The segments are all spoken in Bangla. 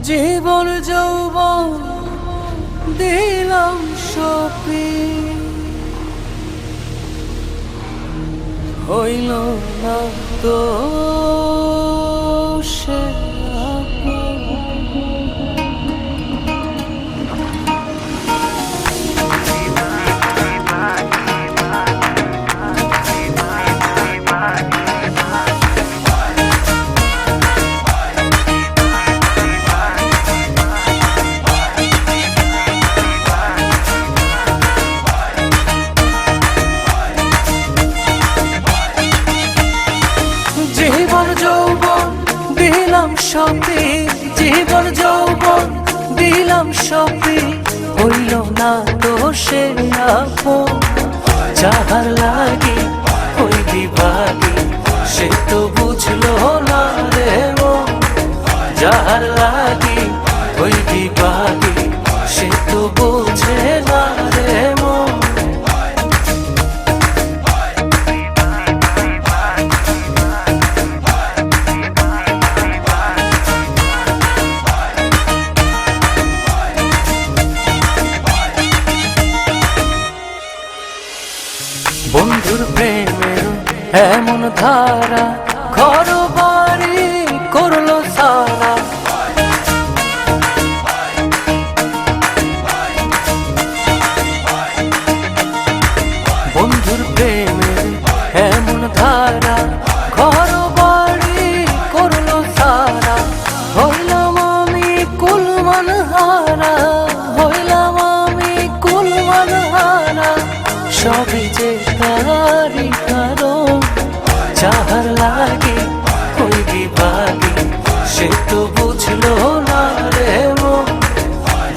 জীবন যৌবন দিলাম সপি, হইল না তো সে জীবন যৌবন দিলাম সপি, জীবন যৌবন দিলাম সপি, হইল না তো সে আপন। যাহার লাগি ওই বিভাগী সে তো বুঝলো না রে মন। যাহার লাগি ওই বিভাগী সে তো বুঝে না রে মন। বন্ধুর প্রেমের এমন ধারা ঘর বাড়ি করলো সারা। বন্ধুর প্রেমের এমন ধারা ঘর বাড়ি করলো সারা। হইলাম আমি কুলমান হারা, হইলাম আমি কুলমান হারা। সবই যে তারি কারণ, যাহার লাগে ওই বিভাগী সে তো বুঝলো না রে মন।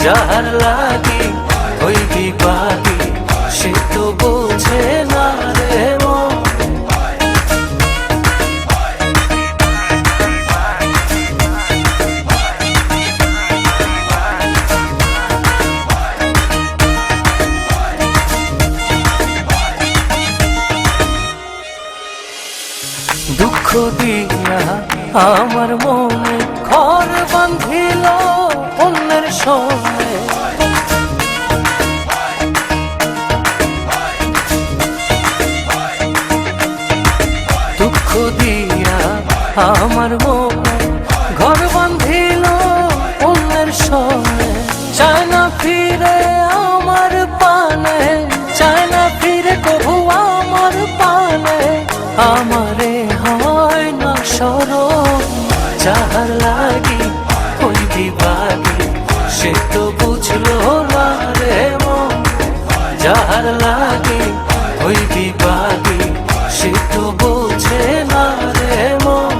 যাহার লাগে ওই বিভাগী সে তো বুঝে না রে মন। দুঃখ দিয়া আমার মনে ঘর বাঁধিল অন্যের সঙ্গে। দুঃখ দিয়া আমার মনে ঘর বাঁধিল অন্যের সঙ্গে। চায় না ফিরে আমার পানে, চায় না ফিরে কবু আমার পানে। আমারে হয় না স্মরণ, যাহার লাগি ওই বিভাগী সে তো বুঝলো না রে মন। যাহার লাগি ওই বিভাগী সে তো বুঝে না রে মন।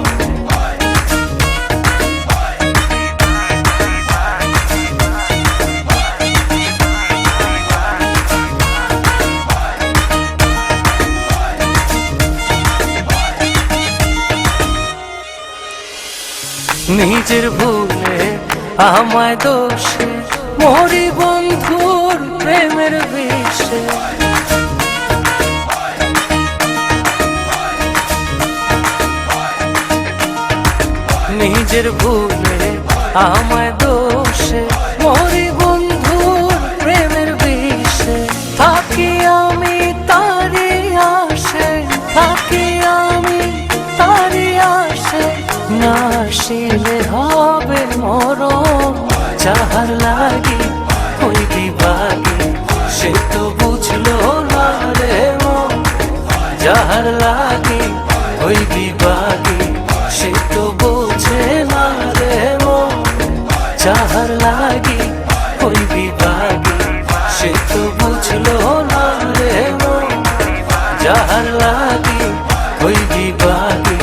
নিজের ভুলে আমায় দোষে মরি বন্ধুর প্রেমের বিষে। নিজের ভুলে আমায় দোষে মরি বন্ধুর প্রেমের বিষে। থাকি আমি তারি আসে, থাকি আমি তারি আসে। না আসিলে হবে মরণ, যাহার লাগি ওই বিভাগী সে তো বুঝলো না রে মন। যাহার লাগি ওই বিভাগী সে তো বুঝে না রে মন। যাহার লাগি ওই বিভাগী সে তো বুঝলো না রে মন। যাহার লাগি ওই বিভাগী